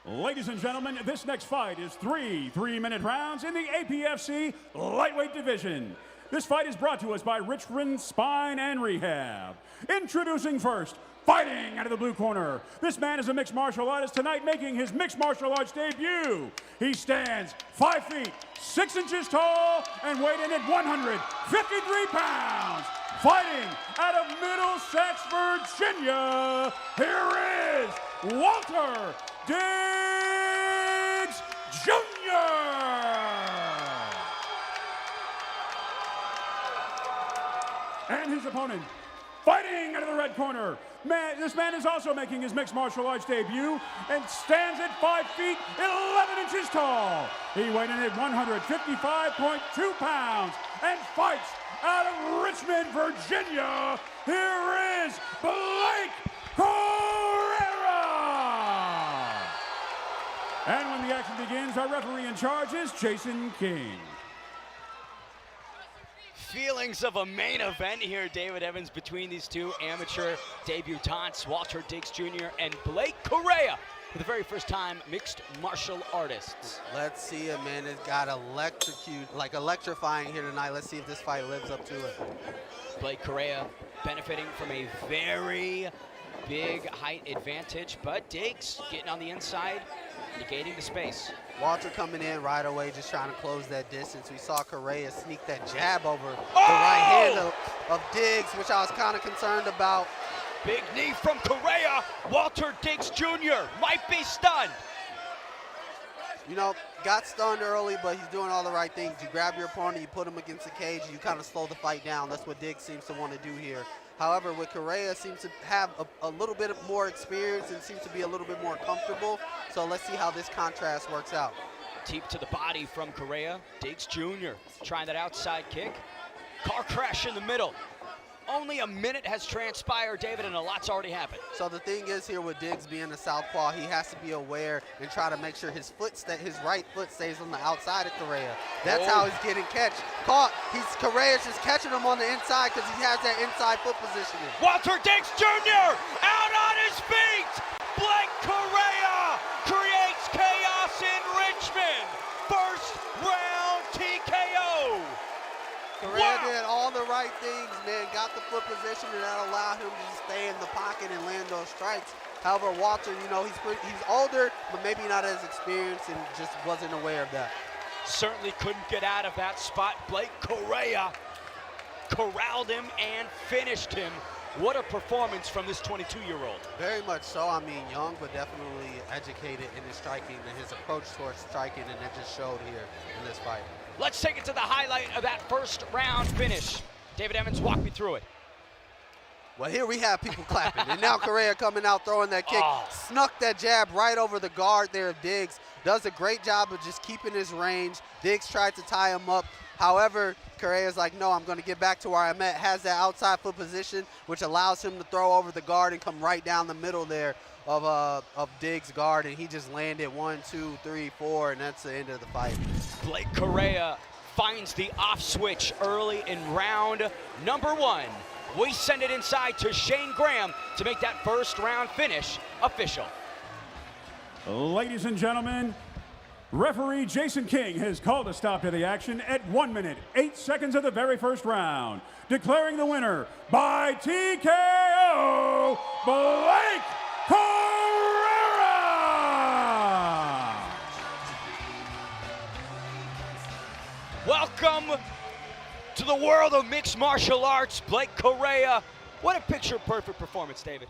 Ladies and gentlemen, this next fight is three-minute rounds in the Apfc lightweight division. This fight is brought to us by Richmond Spine and Rehab. Introducing first, fighting out of the blue corner. This man is a mixed martial artist tonight, making his mixed martial arts debut. He stands 5 feet 6 inches tall and weighed in at 153 pounds. Fighting out of Middlesex, Virginia, here is Walter Diggs Jr. And his opponent, fighting out of the red corner. This man is also making his mixed martial arts debut and stands at 5 feet 11 inches tall. He weighed in at 155.2 pounds and fights out of Richmond, Virginia. Here is Blake Correa. And when the action begins, our referee in charge is Jason King. Feelings of a main event here, David Evans, between these two amateur debutantes, Walter Diggs Jr. and Blake Correa, for the very first time mixed martial artists. Let's see it, man. It's got electrifying here tonight. Let's see if this fight lives up to it. Blake Correa benefiting from a very big height advantage, but Diggs getting on the inside, negating the space. Walter coming in right away, just trying to close that distance. We saw Correa sneak that jab over the right hand of Diggs, which I was kind of concerned about. Big knee from Correa. Walter Diggs Jr. might be stunned. You know, got stunned early, but he's doing all the right things. You grab your opponent, you put him against the cage, you kind of slow the fight down. That's what Diggs seems to want to do here. However, with Correa, seems to have a little bit more experience and seems to be a little bit more comfortable. So let's see how this contrast works out. Deep to the body from Correa. Diggs Jr. trying that outside kick. Car crash in the middle. Only a minute has transpired, David, and a lot's already happened. So the thing is here with Diggs being a southpaw, he has to be aware and try to make sure his right foot stays on the outside of Correa. That's how he's getting caught. Correa's just catching him on the inside because he has that inside foot positioning. Walter Diggs Jr. out on his feet. Blake Correa creates chaos in Richmond. First round TKO. Correa did all the right things, man. Got the foot position, and that allowed him to just stay in the pocket and land those strikes. However, Walter, you know, he's older, but maybe not as experienced and just wasn't aware of that. Certainly couldn't get out of that spot. Blake Correa corralled him and finished him. What a performance from this 22-year-old. Very much so. I mean, young, but definitely educated in his striking and his approach towards striking, and it just showed here in this fight. Let's take it to the highlight of that first round finish. David Evans, walk me through it. Well, here we have people clapping, and now Correa coming out throwing that kick. Snuck that jab right over the guard there of Diggs. Does a great job of just keeping his range. Diggs tried to tie him up. However, Correa's like, no, I'm going to get back to where I'm at. Has that outside foot position, which allows him to throw over the guard and come right down the middle there of Diggs' guard, and he just landed 1, 2, 3, 4, and that's the end of the fight. Blake Correa finds the off switch early in round number 1. We send it inside to Shane Graham to make that first round finish official. Ladies and gentlemen, referee Jason King has called a stop to the action at 1 minute, 8 seconds of the very first round, declaring the winner by TKO, Blake Correa! Welcome to the world of mixed martial arts, Blake Correa. What a picture-perfect performance, David.